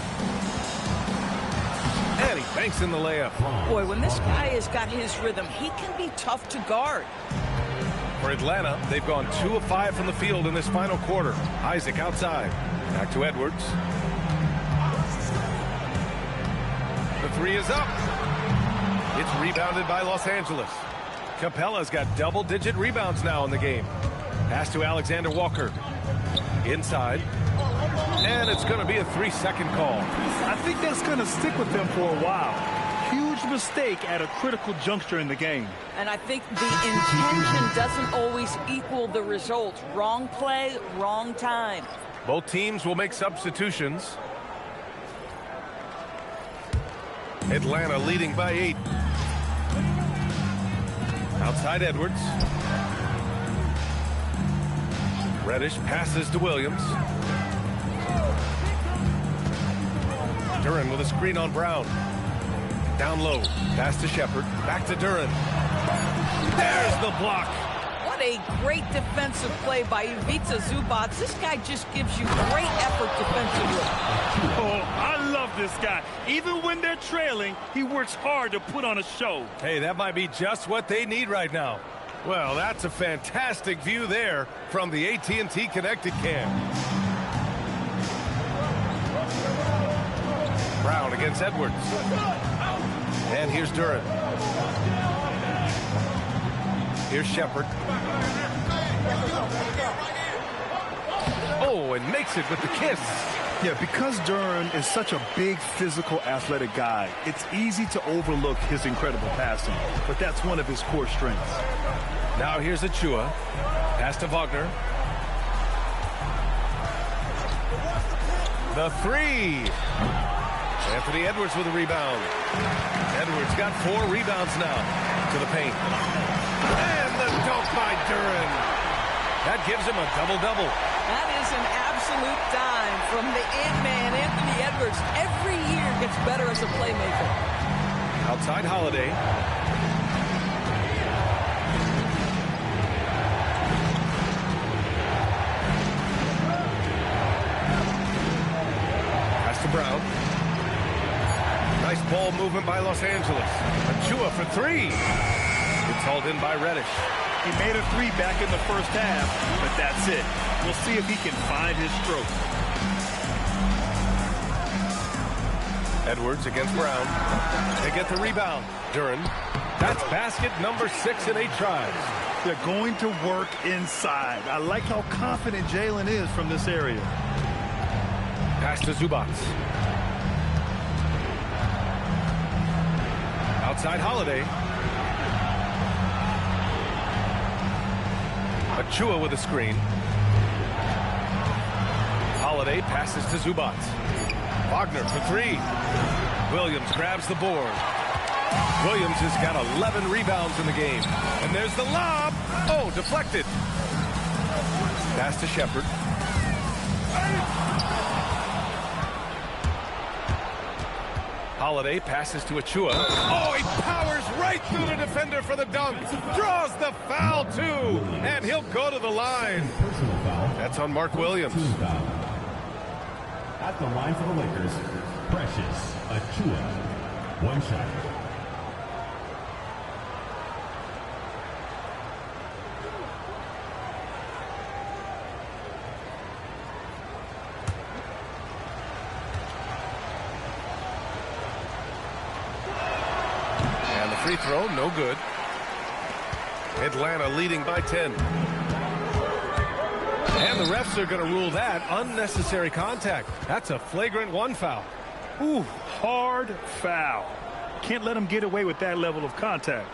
A: And he banks in the layup.
C: Boy, when this guy has got his rhythm, he can be tough to guard.
A: For Atlanta, they've gone 2 of 5 from the field in this final quarter. Isaac outside. Back to Edwards. The three is up. It's rebounded by Los Angeles. Capella's got double-digit rebounds now in the game. Pass to Alexander Walker. Inside. And it's going to be a 3-second call.
B: I think that's going to stick with them for a while. Huge mistake at a critical juncture in the game.
C: And I think the intention doesn't always equal the result. Wrong play, wrong time.
A: Both teams will make substitutions. Atlanta leading by 8. Outside Edwards. Reddish passes to Williams. Duren with a screen on Brown. Down low. Pass to Shepard. Back to Duren. There's the block.
C: What a great defensive play by Ivica Zubac. This guy just gives you great effort defensively.
B: Oh, I love this guy. Even when they're trailing, he works hard to put on a show.
A: Hey, that might be just what they need right now. Well, that's a fantastic view there from the AT&T Connected Cam. Brown against Edwards. And here's Duren. Here's Shepard. Oh, and makes it with the kiss.
B: Yeah, because Duren is such a big, physical, athletic guy, it's easy to overlook his incredible passing, but that's one of his core strengths.
A: Now here's Achua. Pass to Wagner. The three. Anthony Edwards with a rebound. Edwards got 4 rebounds now to the paint. And the dunk by Duren. That gives him a double-double.
C: That is an absolute dime from the Ant-Man, Anthony Edwards. Every year gets better as a playmaker.
A: Outside Holiday. Pass to Brown. Nice ball movement by Los Angeles. Achua for 3. It's hauled in by Reddish.
B: He made a 3 back in the first half, but that's it. We'll see if he can find his stroke.
A: Edwards against Brown. They get the rebound. Duren. That's basket number 6 in 8 tries.
B: They're going to work inside. I like how confident Jalen is from this area.
A: Pass to Zubac. Outside Holiday. Achua with a screen. Holiday passes to Zubac. Wagner for 3. Williams grabs the board. Williams has got 11 rebounds in the game. And there's the lob. Oh, deflected. Pass to Shepard. Holiday passes to Achua. Oh, he powers right through the defender for the dunk. Draws the foul, too. And he'll go to the line. That's on Mark Williams.
I: At the line for the Lakers, Precious Achua. 1 shot.
A: Free throw, no good. Atlanta leading by 10. And the refs are going to rule that unnecessary contact. That's a flagrant 1 foul.
B: Ooh, hard foul. Can't let him get away with that level of contact.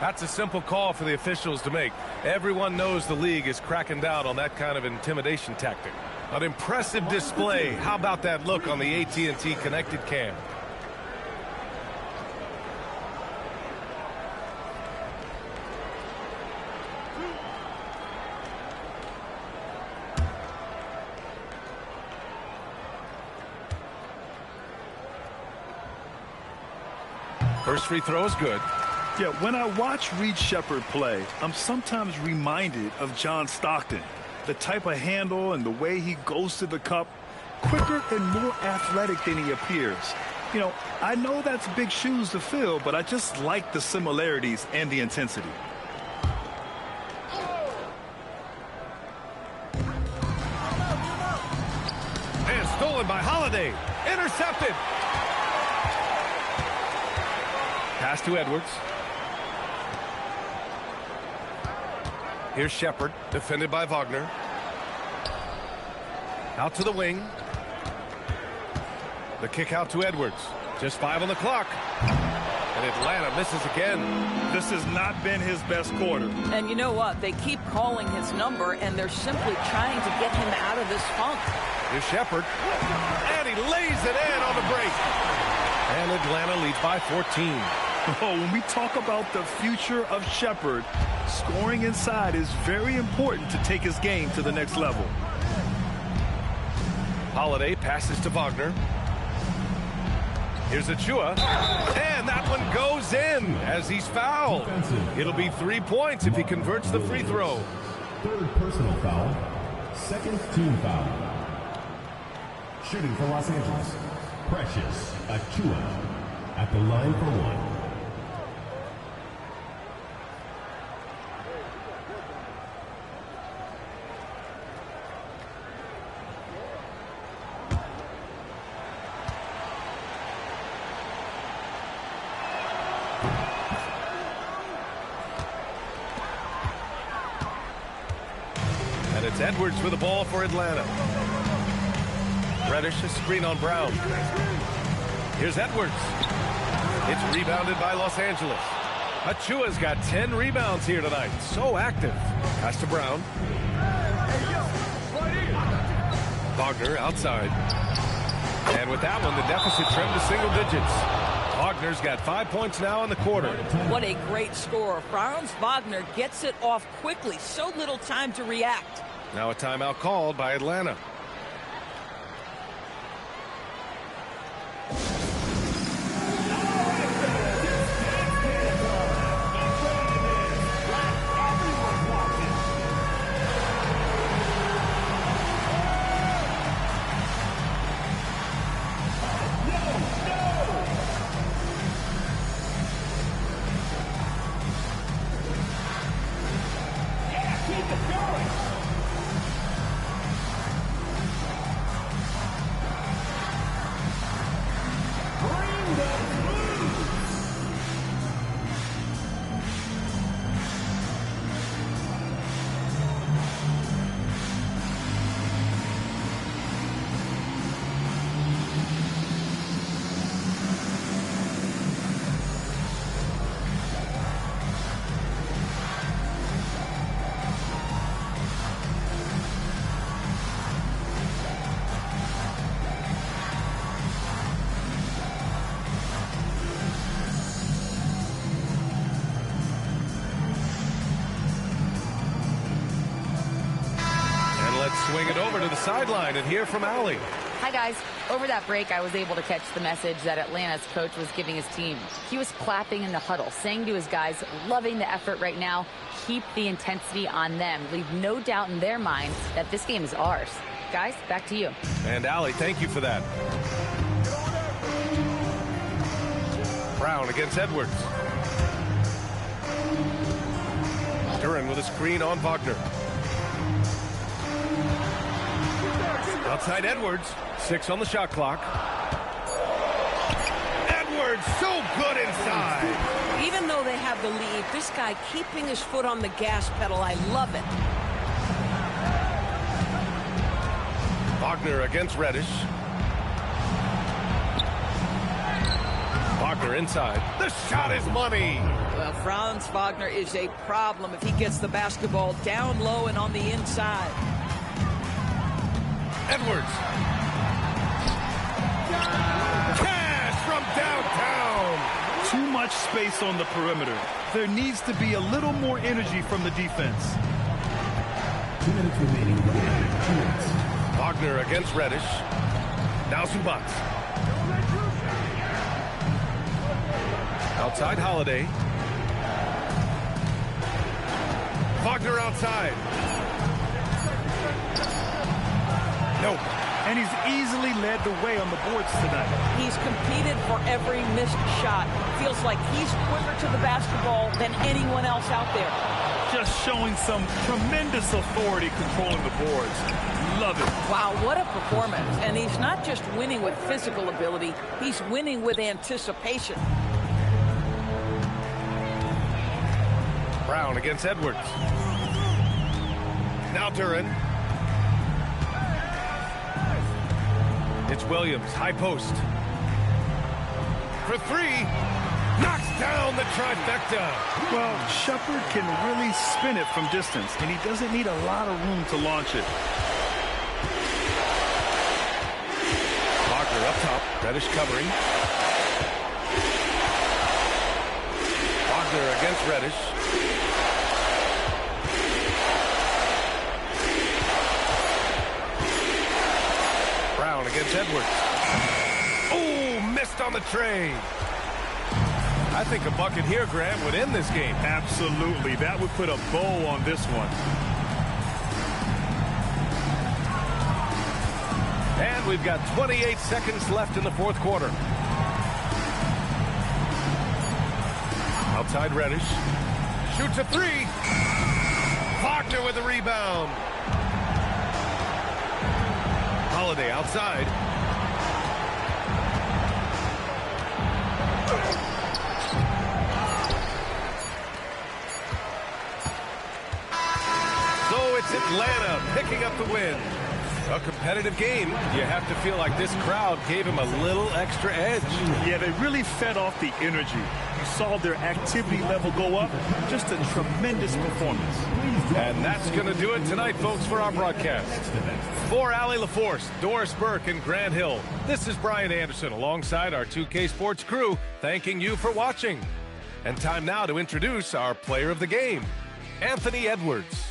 A: That's a simple call for the officials to make. Everyone knows the league is cracking down on that kind of intimidation tactic. An impressive display. How about that look on the AT&T Connected Cam? First free throw is good.
B: Yeah, when I watch Reed Shepard play, I'm sometimes reminded of John Stockton. The type of handle and the way he goes to the cup, quicker and more athletic than he appears. You know, I know that's big shoes to fill, but I just like the similarities and the intensity.
A: And stolen by Holiday. Intercepted. Pass to Edwards. Here's Shepard, defended by Wagner. Out to the wing. The kick out to Edwards. Just 5 on the clock. And Atlanta misses again.
B: This has not been his best quarter.
C: And you know what? They keep calling his number, and they're simply trying to get him out of this funk.
A: Here's Shepard. And he lays it in on the break. And Atlanta leads by 14.
B: Oh, when we talk about the future of Shepard, scoring inside is very important to take his game to the next level.
A: Holiday passes to Wagner. Here's Achua. And that one goes in as he's fouled. It'll be 3 points if he converts the free throw.
I: Third personal foul. Second team foul. Shooting for Los Angeles. Precious Achua at the line for one.
A: And it's Edwards with the ball for Atlanta. Reddish, a screen on Brown. Here's Edwards. It's rebounded by Los Angeles. Achua's got 10 rebounds here tonight. So active. Pass to Brown. Wagner outside. And with that one, the deficit trimmed to single digits. Wagner's got 5 points now in the quarter.
C: What a great score. Franz Wagner gets it off quickly. So little time to react.
A: Now a timeout called by Atlanta. Swing it over to the sideline and hear from Allie.
D: Hi, guys. Over that break, I was able to catch the message that Atlanta's coach was giving his team. He was clapping in the huddle, saying to his guys, loving the effort right now, keep the intensity on them. Leave no doubt in their mind that this game is ours. Guys, back to you.
A: And Allie, thank you for that. Brown against Edwards. Duran with a screen on Wagner. Outside Edwards, 6 on the shot clock. Edwards, so good inside.
C: Even though they have the lead, this guy keeping his foot on the gas pedal, I love it.
A: Wagner against Reddish. Wagner inside. The shot is money.
C: Well, Franz Wagner is a problem if he gets the basketball down low and on the inside.
A: Edwards. Cash from downtown.
B: Too much space on the perimeter. There needs to be a little more energy from the defense.
I: 2 minutes remaining in the game. 2 minutes.
A: Wagner against Reddish. Now Zubats. Outside Holiday. Wagner outside. No.
B: and he's easily led the way on the boards tonight.
C: He's competed for every missed shot. Feels like he's quicker to the basketball than anyone else out there.
B: Just showing some tremendous authority controlling the boards. Love it.
C: Wow, what a performance. And he's not just winning with physical ability, he's winning with anticipation.
A: Brown against Edwards. Now Duran. It's Williams, high post. For three. Knocks down the trifecta.
B: Well, Shepard can really spin it from distance, and he doesn't need a lot of room to launch it.
A: Wagner up top. Reddish covering. Wagner against Reddish. Brown against Edwards. Oh, missed on the tray. I think a bucket here, Grant, would end this game.
B: Absolutely. That would put a bow on this one.
A: And we've got 28 seconds left in the fourth quarter. Outside Reddish. Shoots a three. Wagner with the rebound. Holiday outside. It's Atlanta picking up the win. A competitive game. You have to feel like this crowd gave him a little extra edge.
B: Yeah, they really fed off the energy. You saw their activity level go up. Just a tremendous performance.
A: And that's going to do it tonight, folks, for our broadcast. For Allie LaForce, Doris Burke, and Grant Hill, this is Brian Anderson alongside our 2K Sports crew, thanking you for watching. And time now to introduce our player of the game, Anthony Edwards.